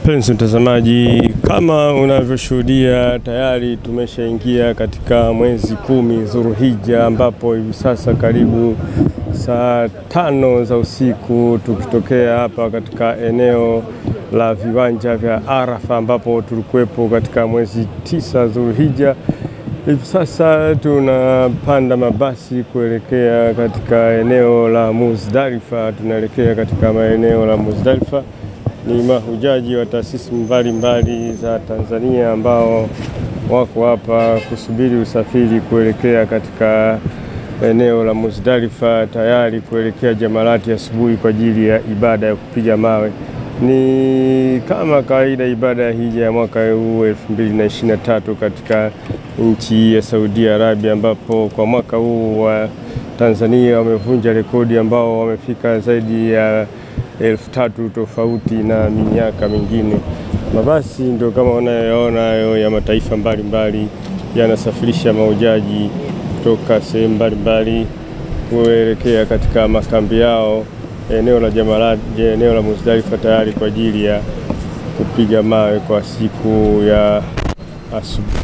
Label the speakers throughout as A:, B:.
A: Mpenzi mtazamaji, kama unavyoshuhudia tayari tumeshaingia katika mwezi 10 Dhulhijja, ambapo hivi sasa karibu saa 5 za usiku tukitokea hapa katika eneo la viwanja vya Arafa, ambapo tulikuwepo katika mwezi 9 Dhulhijja. Hivi sasa tunapanda mabasi kuelekea katika eneo la Muzdalifa. Tunaelekea katika maeneo la Muzdalifa. Ni mahujaji wa taasisi mbalimbali za Tanzania ambao wako hapa kusubiri usafiri kuelekea katika eneo la Muzdalifa, tayari kuelekea Jamarati asubuhi kwa ajili ya ibada ya kupiga mawe. Ni kama kawaida ibada ya hija ya mwaka huu 2023 katika nchi ya Saudi Arabia, ambapo kwa mwaka huu wa Tanzania wamevunja rekodi ambao wamefika zaidi ya 1000 tofauti na miaka mingine. Mabasi ndio kama unayoona hayo ya mataifa mbalimbali yanasafirisha mahujaji kutoka sehemu mbalimbali kuelekea katika makambi yao eneo la Jamarati, eneo la Muzdalifa, tayari kwa ajili ya kupiga mawe kwa siku ya asubuhi.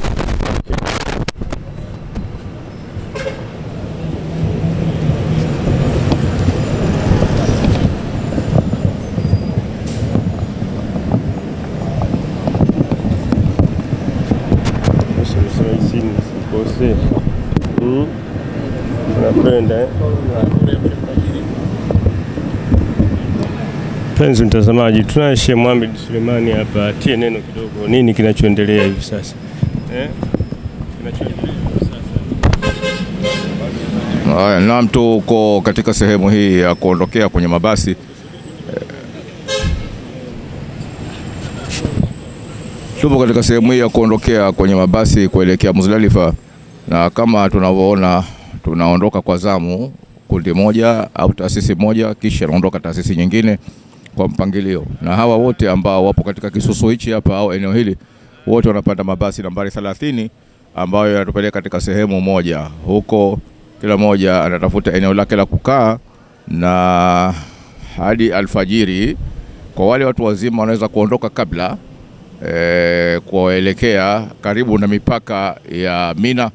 A: Napenda Mpenzi mtazamaji, tunaye Sheikh Mohamed Sulemani hapa. Tie neno kidogo, nini kinachoendelea hivi sasa? Kinachoendelea hivi
B: sasa? Naam, tuko katika sehemu hii ya kuondokea kwenye mabasi. Tupo katika sehemu hii ya kuondokea kwenye mabasi kuelekea Muzdalifa, na kama tunavyoona tunaondoka kwa zamu, kundi moja au taasisi moja, kisha naondoka taasisi nyingine kwa mpangilio. Na hawa wote ambao wapo katika kisusu hichi hapa au eneo hili, wote wanapanda mabasi nambari 30 ambayo yanatupeleka katika sehemu moja. Huko kila moja anatafuta eneo lake la kukaa, na hadi alfajiri. Kwa wale watu wazima wanaweza kuondoka kabla kuelekea karibu na mipaka ya Mina,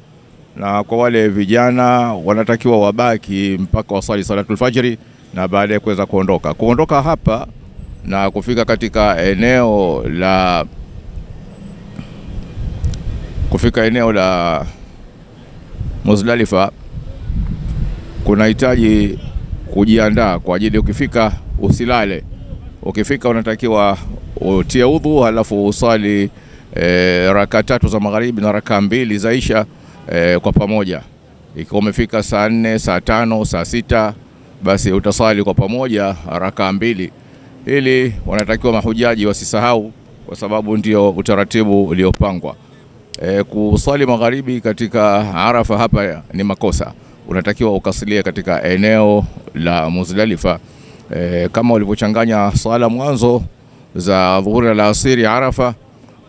B: na kwa wale vijana wanatakiwa wabaki mpaka wasali salatul fajri na baadaye kuweza kuondoka hapa na kufika katika eneo la Muzdalifa. Kunahitaji kujiandaa kwa ajili ukifika usilale. Ukifika unatakiwa utie udhu, halafu usali raka 3 za magharibi na raka 2 za isha kwa pamoja. Ikiwa umefika saa 4, saa 5, saa 6, basi utasali kwa pamoja raka 2. Ili wanatakiwa mahujaji wasisahau, kwa sababu ndio utaratibu uliopangwa. Kusali magharibi katika Arafa hapa ni makosa. Unatakiwa ukasilia katika eneo la Muzdalifa. Kama ulivyochanganya sala mwanzo za dhuhuri na asiri Arafa,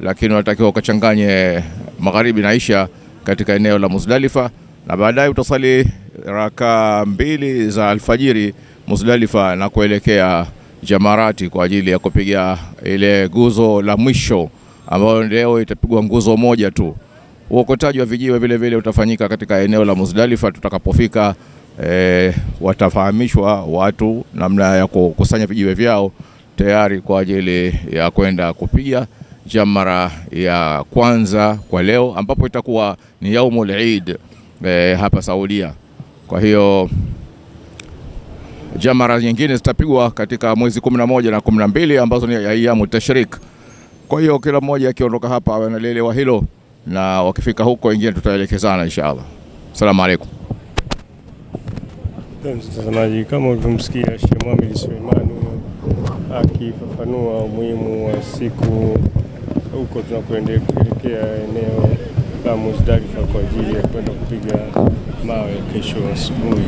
B: lakini unatakiwa ukachanganye magharibi na isha katika eneo la Muzdalifa, na baadaye utasali raka 2 za alfajiri Muzdalifa na kuelekea Jamarati kwa ajili ya kupiga ile nguzo la mwisho, ambayo leo itapigwa nguzo moja tu. Uokotaji wa vijiwe vile vile utafanyika katika eneo la Muzdalifa. Tutakapofika watafahamishwa watu namna ya kukusanya vijiwe vyao tayari kwa ajili ya kwenda kupiga jamara ya kwanza kwa leo, ambapo itakuwa ni yaumul Eid hapa Saudia. Kwa hiyo jamara nyingine zitapigwa katika mwezi 11 na 12 ambazo ni ayamu tashrik. Kwa hiyo kila mmoja akiondoka hapa wanaelewa hilo, na wakifika huko wengine tutaelekezana inshallah. Asalamu alaykum.
A: Mtazamaji, kama ulivyomsikia Sheikh Mohamed Sulemani akifafanua umuhimu wa siku huko tunakoelekea eneo la Muzdalifa kwa ajili ya kwenda kupiga mawe kesho asubuhi.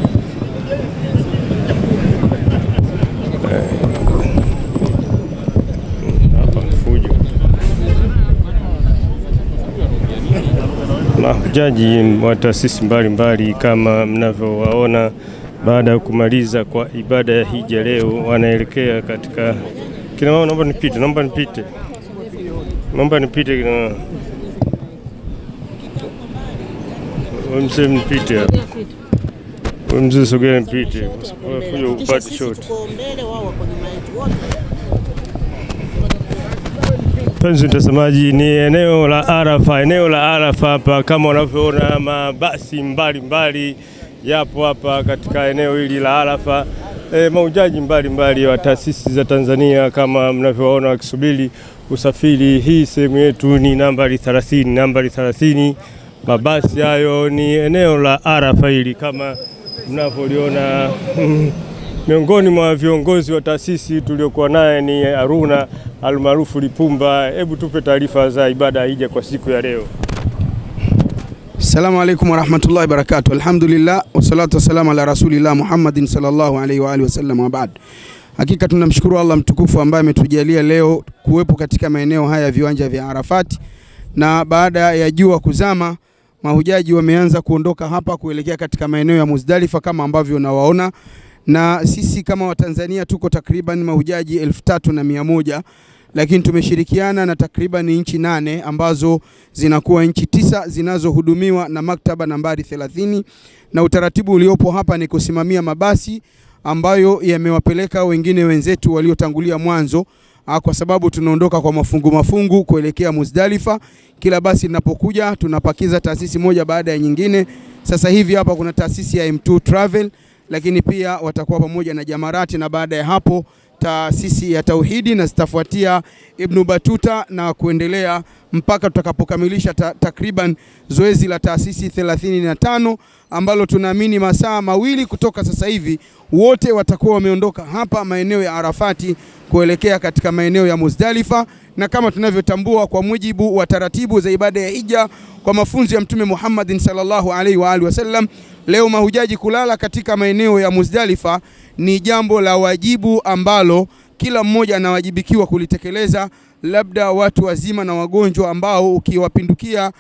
A: Hapa mfujo. Mahujaji wa taasisi mbalimbali kama mnavyowaona, baada ya kumaliza kwa ibada ya hija leo wanaelekea katika kina mama. Naomba nipite. Mambo nipite kina. Mzee nipite hapa. Mzee sogea nipite. Kuja upate shot. Penzi mtazamaji, ni eneo la Arafa. Eneo la Arafa hapa kama unavyoona mabasi mbalimbali yapo hapa katika eneo hili la Arafa. Mahujaji mbalimbali wa taasisi za Tanzania kama mnavyoona wakisubiri usafiri. Hii sehemu yetu ni nambari 30. Mabasi hayo ni eneo la Arafa hili kama mnavyoliona. Miongoni mwa viongozi wa taasisi tuliokuwa naye ni Haruna almaarufu Lipumba. Hebu tupe taarifa za ibada ya hija kwa siku ya leo.
C: Assalamu alaikum warahmatullahi wabarakatuh. Alhamdulillah wassalatu wassalamu ala rasulillah Muhammadin sallallahu alaihi wa alihi wasallam wa ba'd. Hakika tunamshukuru Allah mtukufu ambaye ametujalia leo kuwepo katika maeneo haya viwanja vya Arafat, na baada ya jua kuzama mahujaji wameanza kuondoka hapa kuelekea katika maeneo ya Muzdalifa kama ambavyo unawaona, na sisi kama Watanzania tuko takriban mahujaji 3100, lakini tumeshirikiana na takriban nchi 8 ambazo zinakuwa nchi 9 zinazohudumiwa na maktaba nambari 30, na utaratibu uliopo hapa ni kusimamia mabasi ambayo yamewapeleka wengine wenzetu waliotangulia mwanzo, kwa sababu tunaondoka kwa mafungu kuelekea Muzdalifa. Kila basi linapokuja tunapakiza taasisi moja baada ya nyingine. Sasa hivi hapa kuna taasisi ya M2 Travel, lakini pia watakuwa pamoja na Jamarati, na baada ya hapo taasisi ya Tauhidi, na zitafuatia Ibn Batuta na kuendelea mpaka tutakapokamilisha takriban zoezi la taasisi 35 ambalo tunaamini masaa mawili kutoka sasa hivi wote watakuwa wameondoka hapa maeneo ya Arafati kuelekea katika maeneo ya Muzdalifa. Na kama tunavyotambua kwa mujibu wa taratibu za ibada ya hija kwa mafunzo ya Mtume Muhammadin sallallahu alaihi wa alihi wasallam, leo mahujaji kulala katika maeneo ya Muzdalifa ni jambo la wajibu ambalo kila mmoja anawajibikiwa kulitekeleza, labda watu wazima na wagonjwa ambao ukiwapindukia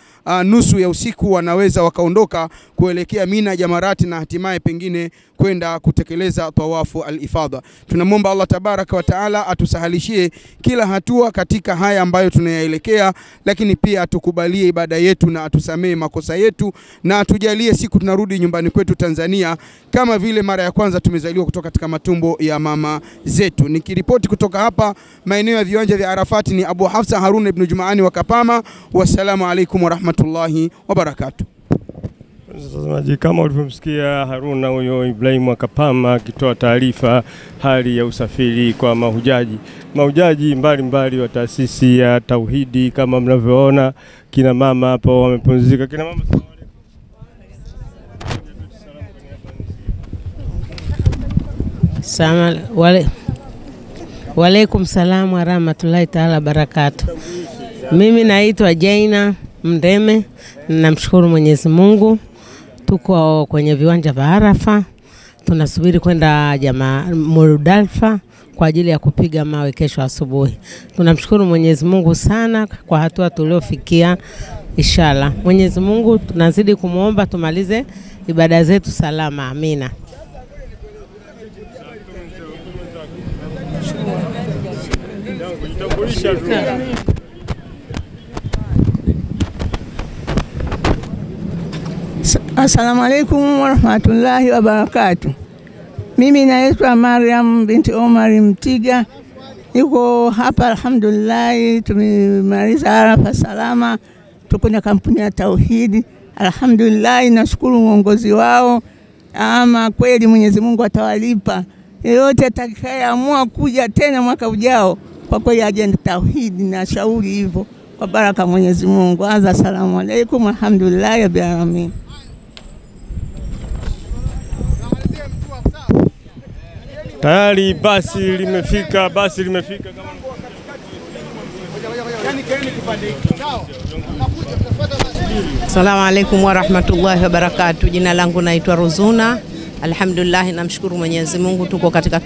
C: nusu ya usiku wanaweza wakaondoka kuelekea Mina, Jamarati na hatimaye pengine kwenda kutekeleza tawafu al-ifadha. Tunamwomba Allah tabaraka wa taala atusahalishie kila hatua katika haya ambayo tunayaelekea, lakini pia atukubalie ibada yetu na atusamee makosa yetu, na atujalie siku tunarudi nyumbani kwetu Tanzania kama vile mara ya kwanza tumezaliwa kutoka katika matumbo ya mama zetu. Nikiripoti kutoka hapa maeneo ya viwanja vya Arafati ni Abu Hafsa Harun ibn Jumaani wa Kapama. Wassalamu alaikum warahmatullahi wabarakatuh.
A: Mtazamaji, kama ulivyomsikia Haruna huyo Ibrahim wa Kapama akitoa taarifa hali ya usafiri kwa mahujaji mbalimbali wa taasisi ya Tauhidi. Kama mnavyoona kina mama hapo wamepumzika. Kina mama,
D: Walaikum salam wa rahmatullahi ta'ala barakatuh. Mimi naitwa Jaina Mdeme. Namshukuru Mwenyezi Mungu tuko kwenye viwanja vya Arafa, tunasubiri kwenda Muzdalifa kwa ajili ya kupiga mawe kesho asubuhi. Tunamshukuru Mwenyezi Mungu sana kwa hatua tuliofikia. Inshallah Mwenyezi Mungu tunazidi kumuomba tumalize ibada zetu salama. Amina.
E: Assalamu alaikum warahmatullahi wabarakatuh. Mimi naitwa Mariam binti Omar Mtiga. Niko hapa alhamdulillah, tumemaliza Arafa salama. Tuko na kampuni ya Tauhidi. Alhamdulillah, nashukuru uongozi wao. Ama kweli Mwenyezi Mungu atawalipa. Yeyote atakayeamua kuja tena mwaka ujao, kwa kweli aje Tauhidi, na shauri hivyo kwa baraka Mwenyezi Mungu. Assalamu alaikum alhamdulillah rabbil alamin.
A: Tayari basi limefika kama
F: Assalamu alaikum warahmatullahi wabarakatuh. Jina langu naitwa Ruzuna. Alhamdulillah, namshukuru Mwenyezi Mungu tuko katika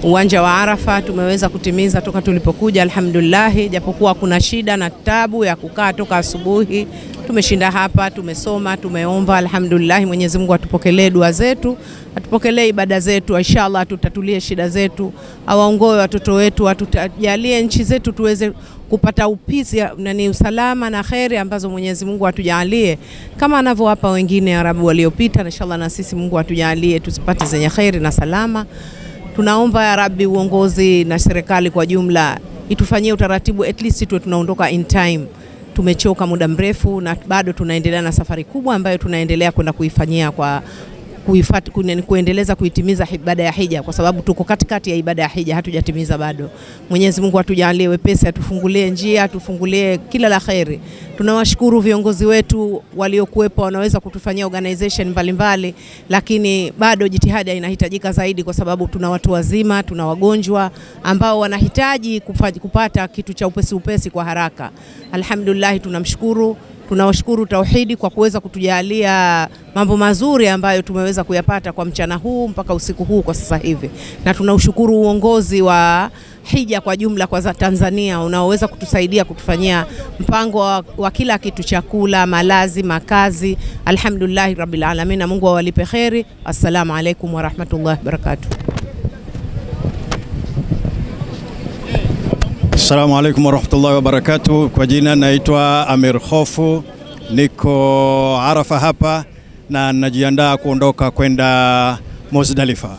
F: uwanja wa Arafa tumeweza kutimiza toka tulipokuja alhamdulillah, japokuwa kuna shida na tabu ya kukaa toka asubuhi. Tumeshinda hapa, tumesoma, tumeomba, alhamdulillah. Mwenyezi Mungu atupokelee dua zetu, atupokelee ibada zetu, inshallah tutatulie shida zetu, awaongoe watoto wetu, atujalie nchi zetu tuweze kupata upisi na usalama na khairi ambazo Mwenyezi Mungu atujalie kama anavyowapa wengine Arabu waliopita, inshallah na sisi Mungu atujalie tusipate zenye khairi na salama. Tunaomba ya Rabbi uongozi na serikali kwa jumla itufanyie utaratibu at least tuwe tunaondoka in time. Tumechoka muda mrefu na bado tunaendelea na safari kubwa ambayo tunaendelea kwenda kuifanyia kwa kuendeleza kuitimiza ibada ya hija, kwa sababu tuko katikati ya ibada ya hija, hatujatimiza bado. Mwenyezi Mungu atujalie wepesi, atufungulie njia, atufungulie kila la khairi. Tunawashukuru viongozi wetu waliokuwepo, wanaweza kutufanyia organization mbalimbali, lakini bado jitihada inahitajika zaidi, kwa sababu tuna watu wazima, tuna wagonjwa ambao wanahitaji kupata kitu cha upesi kwa haraka. Alhamdulillah, tunawashukuru Tauhidi kwa kuweza kutujalia mambo mazuri ambayo tumeweza kuyapata kwa mchana huu mpaka usiku huu kwa sasa hivi. Na tunaushukuru uongozi wa hija kwa jumla kwa Tanzania unaoweza kutusaidia kutufanyia mpango wa kila kitu, chakula, malazi, makazi. Alhamdulillah rabbil alamin, na Mungu awalipe khairi. Assalamu alaikum wa rahmatullahi wa barakatuh.
G: Assalamu alaikum wa rahmatullahi wa barakatuh. Kwa jina naitwa Amir Khofu, niko Arafa hapa na najiandaa kuondoka kwenda Muzdalifa.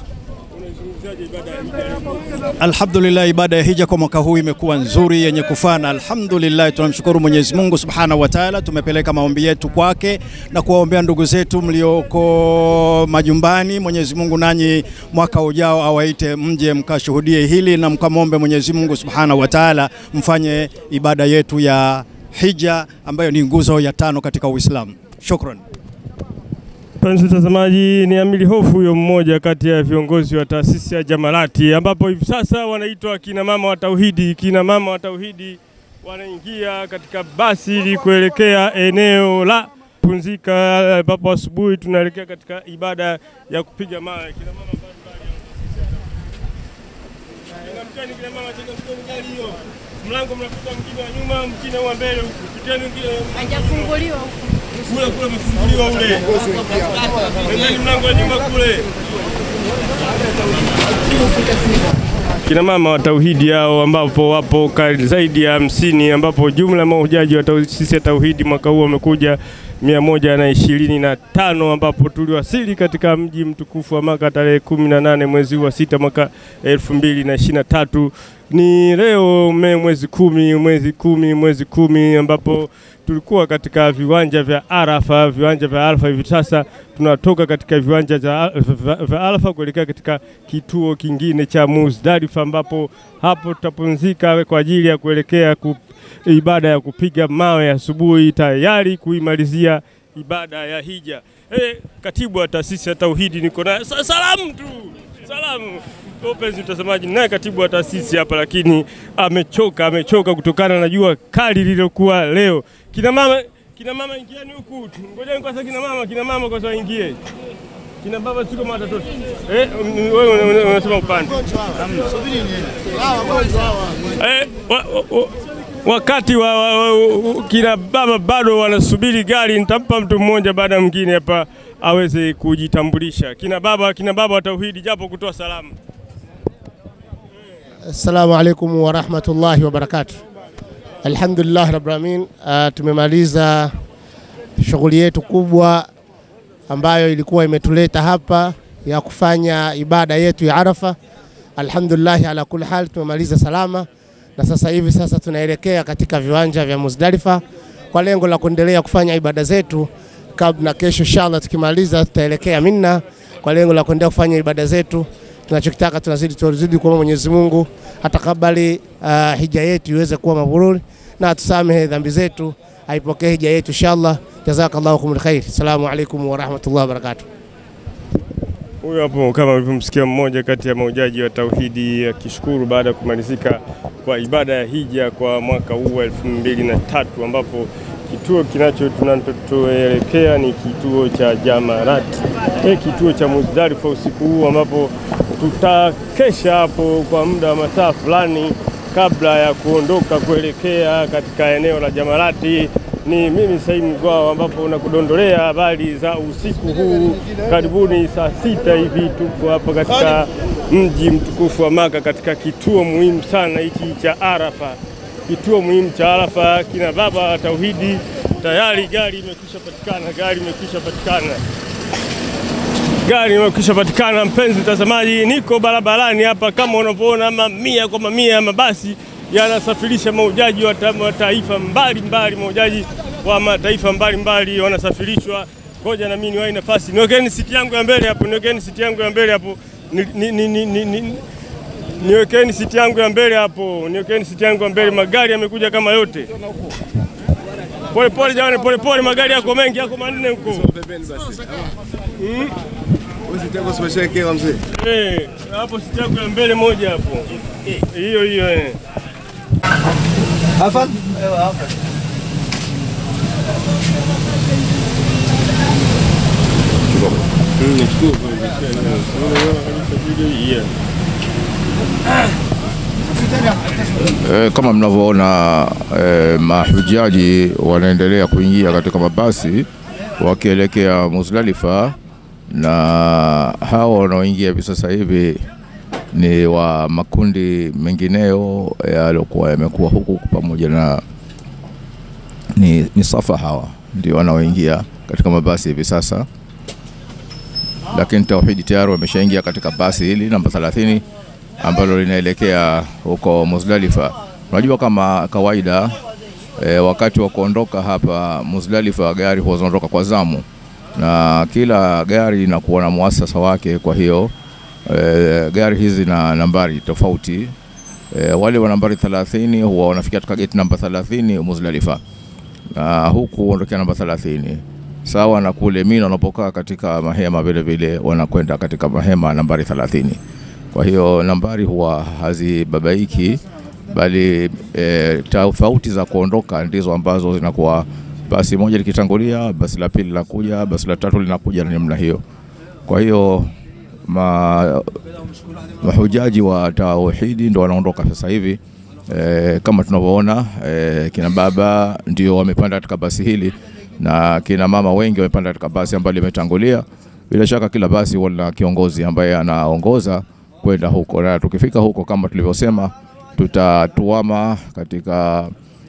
G: Alhamdulillah, ibada ya hija kwa mwaka huu imekuwa nzuri, yenye kufana. Alhamdulillah, tunamshukuru Mwenyezi Mungu Subhanahu wa Ta'ala. Tumepeleka maombi yetu kwake na kuwaombea ndugu zetu mlioko majumbani. Mwenyezi Mungu nanyi mwaka ujao awaite mje mkashuhudie hili na mkamombe Mwenyezi Mungu Subhanahu wa Ta'ala mfanye ibada yetu ya hija ambayo ni nguzo ya 5 katika Uislamu. Shukran.
A: Mpenzi mtazamaji, ni Amiri Hofu huyo, mmoja kati ya viongozi wa taasisi ya Jamarati, ambapo hivi sasa wanaitwa kina mama wa Tauhidi. Kina mama wa Tauhidi wanaingia katika basi ili kuelekea eneo la pumzika, ambapo asubuhi tunaelekea katika ibada ya kupiga mawe. Kina mama mbalimbali kina mama gari hiyo. Mlango mnakuta mkini wa nyuma, mkini wa mbele huko. Kitani mwingine hajafunguliwa huko. Kule mfunguliwa ule. Ndio mlango wa nyuma kule. Kina mama wa Tauhidi hao ambapo wapo zaidi ya 50, ambapo jumla mahujaji wa taasisi ya Tauhidi mwaka huu wamekuja 125, ambapo tuliwasili katika mji mtukufu wa Maka tarehe 18 mwezi wa 6 mwaka 2023. Ni leo mwezi 10 ambapo tulikuwa katika viwanja vya Arafa. Viwanja vya Arafa hivi sasa tunatoka katika viwanja vya Arafa kuelekea katika kituo kingine cha Muzdalifa, ambapo hapo tutapumzika kwa ajili ya kuelekea ibada ya kupiga mawe asubuhi, tayari kuimalizia ibada ya hija. Katibu wa taasisi ya Tauhidi niko na salamu tu. Salamu. Mpenzi mtazamaji, naye katibu wa taasisi hapa, lakini amechoka kutokana na jua kali lililokuwa leo. Kina mama ingieni huku. Ngojeni kwanza kina mama kwanza ingie. Kina baba siko matatoto. Wewe unasema upande. Wakati kina baba bado wanasubiri gari, nitampa mtu mmoja baada ya mwingine hapa aweze kujitambulisha. Kina baba wa Tauhidi japo kutoa salamu.
H: Assalamu alaikum wa rahmatullahi wa barakatuh. Alhamdulillah rabbil alamin, tumemaliza shughuli yetu kubwa ambayo ilikuwa imetuleta hapa ya kufanya ibada yetu ya Arafa. Alhamdulillah ala kulli hal tumemaliza salama, na sasa hivi tunaelekea katika viwanja vya Muzdalifa kwa lengo la kuendelea kufanya ibada zetu. Kabla kesho inshallah tukimaliza tutaelekea Mina kwa lengo la kuendelea kufanya ibada zetu. Tunachokitaka tunazidi kwa Mwenyezi Mungu atakabali hija yetu iweze kuwa mabrur na atusamehe dhambi zetu, aipokee hija yetu inshallah. Jazakallahu khair. Assalamu alaikum wa rahmatullahi wa barakatuh.
A: Huyo hapo kama mlivyomsikia mmoja kati ya mahujaji wa Tauhidi akishukuru baada ya kumalizika kwa ibada ya hija kwa mwaka huu wa 2003, ambapo kituo tunachoelekea ni kituo cha Jamarati, kituo cha Muzdalifa usiku huu, ambapo tutakesha hapo kwa muda wa masaa fulani kabla ya kuondoka kuelekea katika eneo la Jamarati. Ni mimi Said Mgwao ambapo unakudondolea habari za usiku huu. Karibuni saa 6 hivi tuko hapa katika mji mtukufu wa Maka, katika kituo muhimu sana hiki cha Arafa. Kituo muhimu cha Arafa, kina baba wa tauhidi. Tayari gari imekwisha patikana, mpenzi mtazamaji. Niko barabarani hapa kama unavyoona, mamia kwa mamia ya mabasi yanasafirisha mahujaji wa mataifa mbalimbali. Mahujaji wa mataifa mbalimbali wanasafirishwa. Ngoja na mimi niwahi nafasi. Niwekeni siti yangu ya mbele hapo. Niwekeni siti yangu ya mbele hapo. Magari yamekuja kama yote. Pole jamani, pole, magari yako mengi, yako manne huko. Hapo siti yangu ya mbele moja hapo. Hiyo.
I: Hapa? Hapa.
B: Kama mnavyoona, mahujaji wanaendelea kuingia katika mabasi wakielekea Muzdalifa, na hao wanaoingia hivi sasa hivi ni wa makundi mengineo yaliokuwa yamekuwa huku pamoja na ni Safa. Hawa ndio wanaoingia katika mabasi hivi sasa, lakini Tauhidi tayari wameshaingia katika basi hili namba 30 ambalo linaelekea huko Muzdalifa. Unajua kama kawaida wakati wa kuondoka hapa Muzdalifa gari huondoka kwa zamu, na kila gari linakuwa na muasasa wake. Kwa hiyo gari hizi na nambari tofauti. Wale wa nambari 30 huwa wanafikia katika gate namba 30 Muzdalifa, na huku ondokea namba 30. Sawa na kule Mina wanapokaa katika mahema vile vile wanakwenda katika mahema nambari 30. Kwa hiyo nambari huwa hazibabaiki, bali tofauti za kuondoka ndizo ambazo zinakuwa basi moja likitangulia, basi la pili linakuja, basi la tatu linakuja, na namna hiyo. Kwa hiyo mahujaji wa tauhidi ndio wanaondoka sasa hivi. Kama tunavyoona, kina baba ndio wamepanda katika basi hili, na kina mama wengi wamepanda katika basi ambalo limetangulia. Bila shaka kila basi wala kiongozi ambaye anaongoza kwenda huko, na tukifika huko kama tulivyosema, tutatuama katika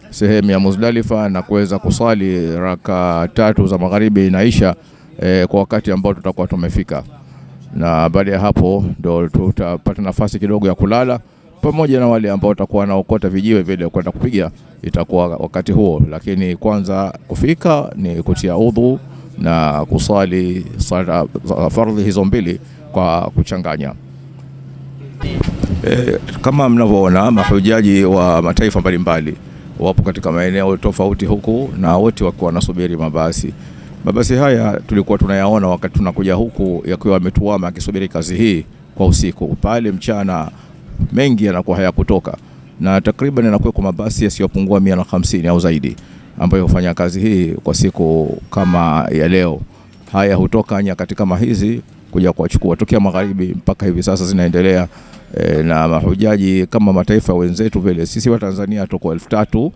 B: sehemu ya Muzdalifa na kuweza kusali raka 3 za magharibi na isha kwa wakati ambao tutakuwa tumefika, na baada ya hapo ndio tutapata nafasi kidogo ya kulala, pamoja na wale ambao watakuwa naokota vijiwe vile kwenda kupiga, itakuwa wakati huo. Lakini kwanza kufika ni kutia udhu na kusali sala fardhi hizo mbili kwa kuchanganya. Kama mnavyoona, mahujaji wa mataifa mbalimbali wapo katika maeneo tofauti huku, na wote wakiwa wanasubiri mabasi. Mabasi haya tulikuwa tunayaona wakati tunakuja huku yakiwa yametuama akisubiri kazi hii kwa usiku. Pale mchana mengi yanakuwa hayakutoka, na takriban yanakuwa kwa mabasi yasiyopungua 150 au zaidi ambayo hufanya kazi hii kwa siku kama ya leo. Haya hutoka nyakati kama hizi kuja kuwachukua tokea magharibi mpaka hivi sasa zinaendelea. Na mahujaji kama mataifa wenzetu vile, sisi wa Tanzania tuko 1000,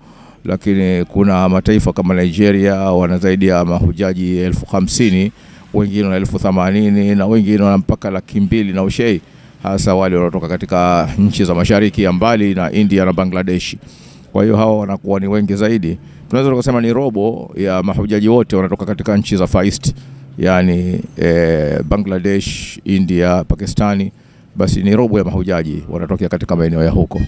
B: lakini kuna mataifa kama Nigeria wana zaidi ya mahujaji 1050, wengine wana 1080, na wengine wana mpaka 200,000 na ushei, hasa wale wanaotoka katika nchi za mashariki ya mbali na India na Bangladesh. Kwa hiyo hawa wanakuwa ni wengi zaidi. Tunaweza kusema ni robo ya mahujaji wote wanatoka katika nchi za Far East, yani Bangladesh, India, Pakistani. Basi ni robo ya mahujaji wanatokea katika maeneo ya huko.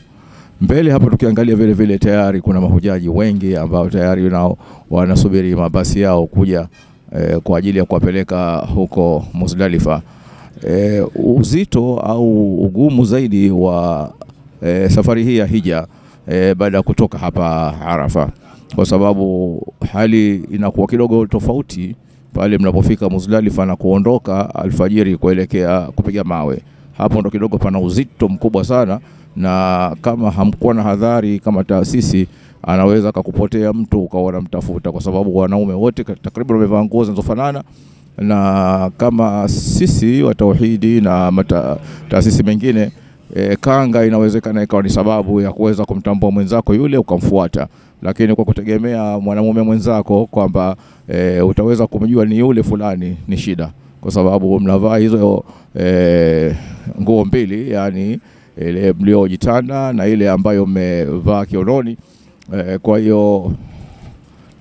B: Mbele hapa tukiangalia vile vile tayari kuna mahujaji wengi ambao tayari nao wanasubiri mabasi yao kuja kwa ajili ya kuwapeleka huko Muzdalifa. Uzito au ugumu zaidi wa safari hii ya hija baada ya kutoka hapa Arafa, kwa sababu hali inakuwa kidogo tofauti pale mnapofika Muzdalifa na kuondoka alfajiri kuelekea kupiga mawe. Hapo ndo kidogo pana uzito mkubwa sana, na kama hamkuwa na hadhari kama taasisi, anaweza kukupotea mtu ukawa unamtafuta, kwa sababu wanaume wote takriban wamevaa nguo zinazofanana, na kama sisi wa tauhidi na taasisi mengine, kanga inawezekana ikawa ni sababu ya kuweza kumtambua mwenzako yule ukamfuata, lakini kwa kutegemea mwanamume mwenzako kwamba utaweza kumjua ni yule fulani ni shida, kwa sababu mnavaa hizo nguo mbili, yani ile mliojitanda na ile ambayo mmevaa kiunoni. Kwa hiyo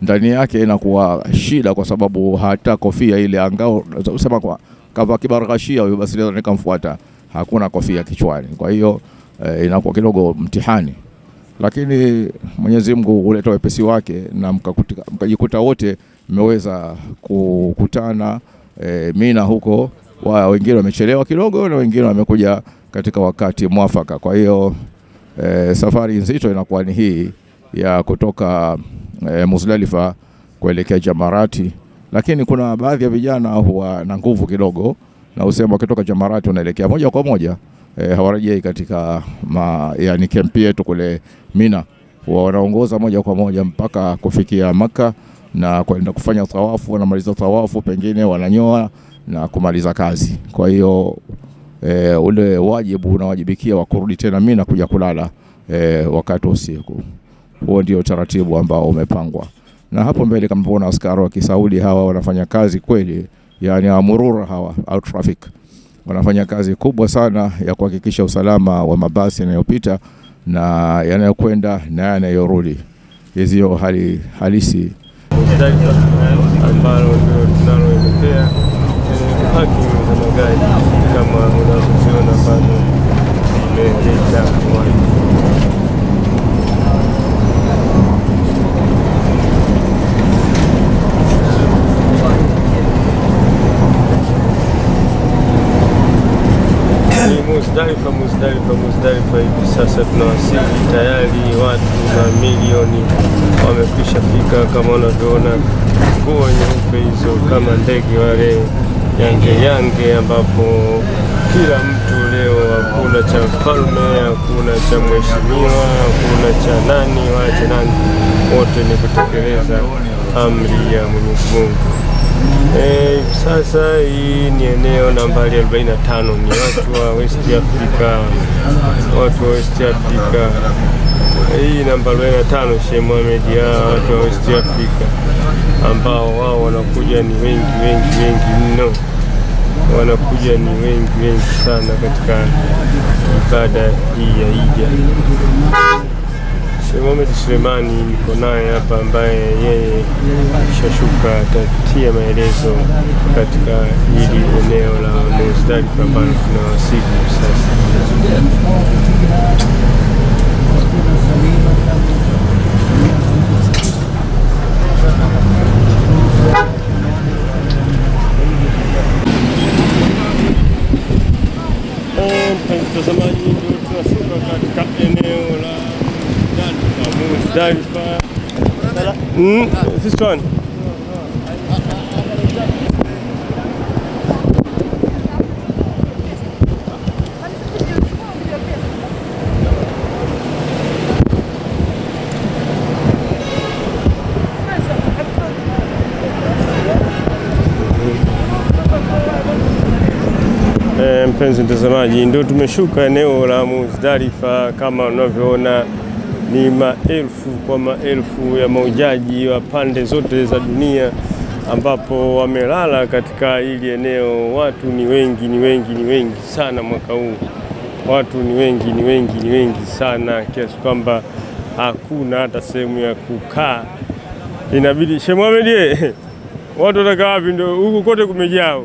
B: ndani yake inakuwa shida, kwa sababu hata kofia ile angao usema kwa kava kibaragashia huyo, basi leo nikamfuata, hakuna kofia kichwani. Kwa hiyo inakuwa kidogo mtihani, lakini Mwenyezi Mungu huleta wepesi wake na mkajikuta wote mmeweza kukutana Mina huko. Wengine wamechelewa kidogo na wengine wamekuja katika wakati mwafaka. Kwa hiyo safari nzito inakuwa ni hii ya kutoka Muzdalifa kuelekea Jamarati, lakini kuna baadhi ya vijana huwa na nguvu kidogo na usema kutoka Jamarati unaelekea moja kwa moja, hawarejei katika yani kampi yetu kule Mina, wanaongoza moja kwa moja mpaka kufikia Maka na kwenda kufanya tawafu. Wanamaliza tawafu, pengine wananyoa na kumaliza kazi. Kwa hiyo ule wajibu unawajibikia wa kurudi tena Mina kuja kulala wakati usiku. Huo ndio taratibu ambao umepangwa. Na hapo mbele kama mnaona askari wa Kisaudi hawa wanafanya kazi kweli, yani amurura hawa au traffic wanafanya kazi kubwa sana ya kuhakikisha usalama wa mabasi yanayopita na yanayokwenda na yanayorudi. Hizo hali halisi
A: ambalo ndio tunaloelekea parking za magari kama unavyoona bado imejaa watu. Muzdalifa hivi sasa tunawasili tayari, watu mamilioni wamekwisha fika. Kama unavyoona nguo nyeupe hizo kama ndege wale yange, ambapo kila mtu leo, hakuna cha mfalme, hakuna cha mheshimiwa, hakuna cha nani wala cha nani, wote ni kutekeleza amri ya Mwenyezi Mungu. Sasa hii ni eneo nambari 45, ni watu wa West Africa, hii namba 45 Sheikh Mohamed, watu wa West Africa ambao wao wanakuja ni wengi mno, wanakuja ni wengi sana katika ibada hii ya Hija. Sheikh Mohamed Sulemani niko naye hapa, ambaye yeye shashuka atatia maelezo katika hili eneo la Muzdalifa ambalo tunawasili sasa. Mtazamaji, ndio tunashuka katika eneo la Muzdalifa. This one. Mpenzi mtazamaji, ndio tumeshuka eneo la Muzdalifa. Kama unavyoona ni maelfu kwa maelfu ya mahujaji wa pande zote za dunia ambapo wamelala katika hili eneo. Watu ni wengi sana mwaka huu. Watu ni wengi sana, kiasi kwamba hakuna hata sehemu ya kukaa. Inabidi Sheikh Mohamed, watu watakaa wapi? Ndio huku kote kumejaa.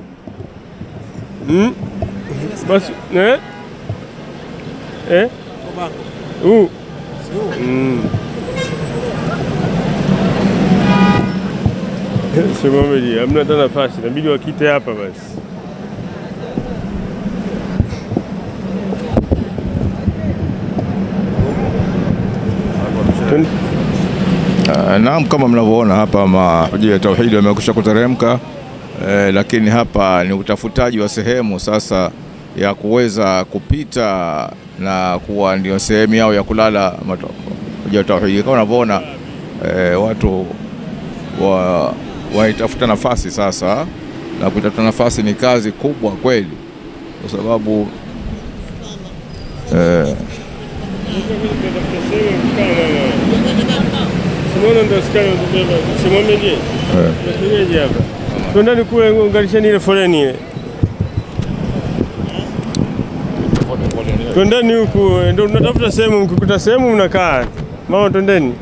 A: Basi Sheikh Mohamed, hamna hata nafasi, inabidi wakite hapa basi.
B: Naam, kama mnavyoona hapa mahujaji ya tauhidi wamekwisha kuteremka, lakini hapa ni utafutaji wa sehemu sasa ya kuweza kupita na kuwa ndio sehemu yao ya kulala mahujaji wa tauhidi. Kama unavyoona watu wanaitafuta nafasi sasa na kutafuta nafasi ni kazi kubwa kweli, kwa sababu
A: Tuendani kule ungalisheni ile foleni ile. Tuendani huku ndio tunatafuta sehemu, mkikuta sehemu mnakaa. Mama tuendeni.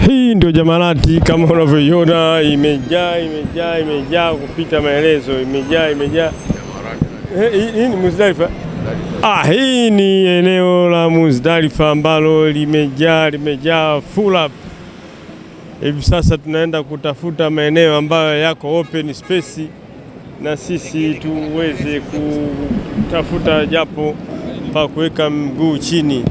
A: Hii ndio Jamalati kama unavyoiona, imejaa kupita maelezo, imejaa. Hii ni Muzdalifa. Hii ni eneo la Muzdalifa ambalo limejaa full up. Hivi sasa tunaenda kutafuta maeneo ambayo yako open space na sisi tuweze kutafuta japo pa kuweka mguu chini.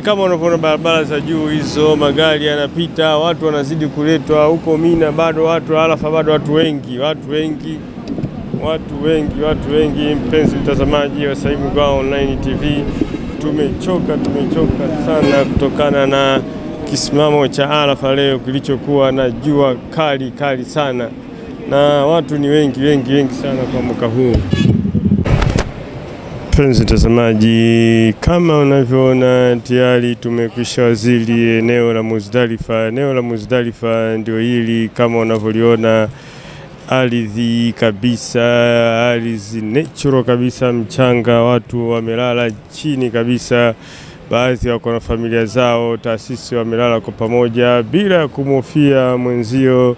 A: Kama unavyoona barabara za juu hizo, magari yanapita, watu wanazidi kuletwa huko Mina, bado watu Arafa, bado watu wengi. Mpenzi mtazamaji wa Sahih Mugwa Online TV, tumechoka sana kutokana na kisimamo cha Arafa leo kilichokuwa na jua kali sana, na watu ni wengi sana kwa mwaka huu. Mpenzi mtazamaji, kama unavyoona tayari tumekwisha wazili eneo la Muzdalifa. Eneo la Muzdalifa ndio hili kama unavyoliona, ardhi kabisa, ardhi natural kabisa, mchanga, watu wamelala chini kabisa, baadhi wako na familia zao, taasisi wamelala kwa pamoja bila kumhofia mwenzio.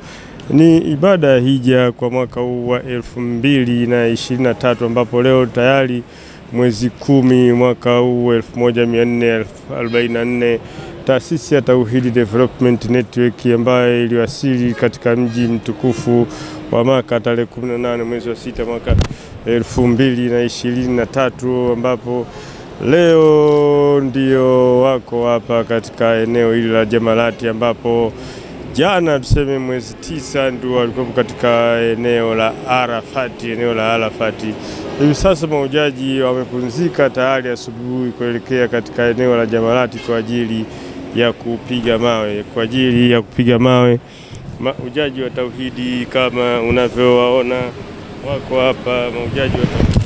A: Ni ibada ya hija kwa mwaka huu wa 2023 ambapo leo tayari mwezi 10 mwaka huu 1444 taasisi ya Tauhid Development Network ambayo iliwasili katika mji mtukufu wa Maka tarehe 18 mwezi wa 6 mwaka 2023, ambapo leo ndio wako hapa katika eneo hili la Jamalati, ambapo jana tuseme mwezi 9 ndio walikuwa katika eneo la Arafati. Hivi sasa mahujaji wamepumzika tayari asubuhi kuelekea katika eneo la Jamalati kwa ajili ya kupiga mawe. Mahujaji wa Tauhidi kama unavyowaona wako hapa, mahujaji wa Tauhidi,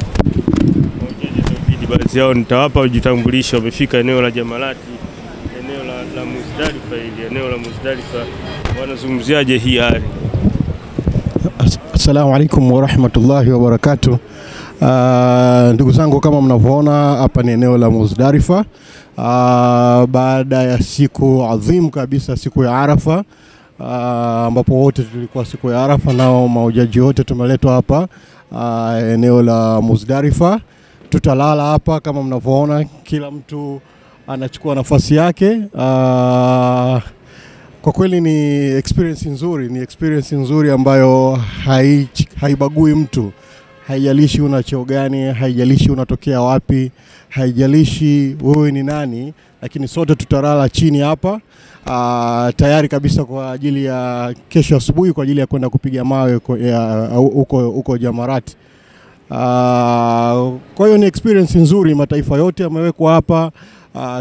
A: baadhi yao nitawapa ujitambulisho. Wamefika eneo la Jamalati, eneo la Muzdalifa. Eneo la Muzdalifa wanazungumziaje hii hali?
I: Assalamu alaikum wa rahmatullahi wa barakatuh. Ndugu zangu, kama mnavyoona hapa ni eneo la Muzdalifa, baada ya siku adhim kabisa, siku ya Arafa, ambapo wote tulikuwa siku ya Arafa, nao mahujaji wote tumeletwa hapa eneo la Muzdalifa. Tutalala hapa kama mnavyoona, kila mtu anachukua nafasi yake. Kwa kweli ni experience nzuri ambayo haibagui mtu. Haijalishi una cheo gani, haijalishi unatokea wapi, haijalishi wewe ni nani, lakini sote tutalala chini hapa tayari kabisa kwa ajili ya kesho asubuhi, kwa ajili ya kwenda kupiga mawe huko Jamarati. Kwa hiyo ni experience nzuri, mataifa yote yamewekwa hapa.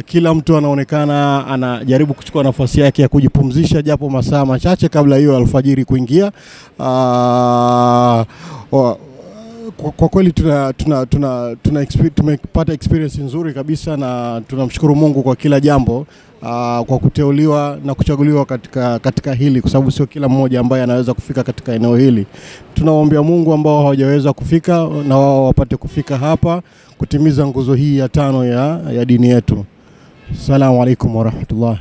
I: Kila mtu anaonekana anajaribu kuchukua nafasi yake ya kujipumzisha japo masaa machache kabla hiyo alfajiri kuingia. Kwa kweli tumepata experience nzuri kabisa, na tunamshukuru Mungu kwa kila jambo, kwa kuteuliwa na kuchaguliwa katika hili, kwa sababu sio kila mmoja ambaye anaweza kufika katika eneo hili. Tunawaombea Mungu ambao hawajaweza kufika na wao wapate kufika hapa kutimiza nguzo hii ya 5 ya dini yetu. Assalamu alaikum wa rahmatullah.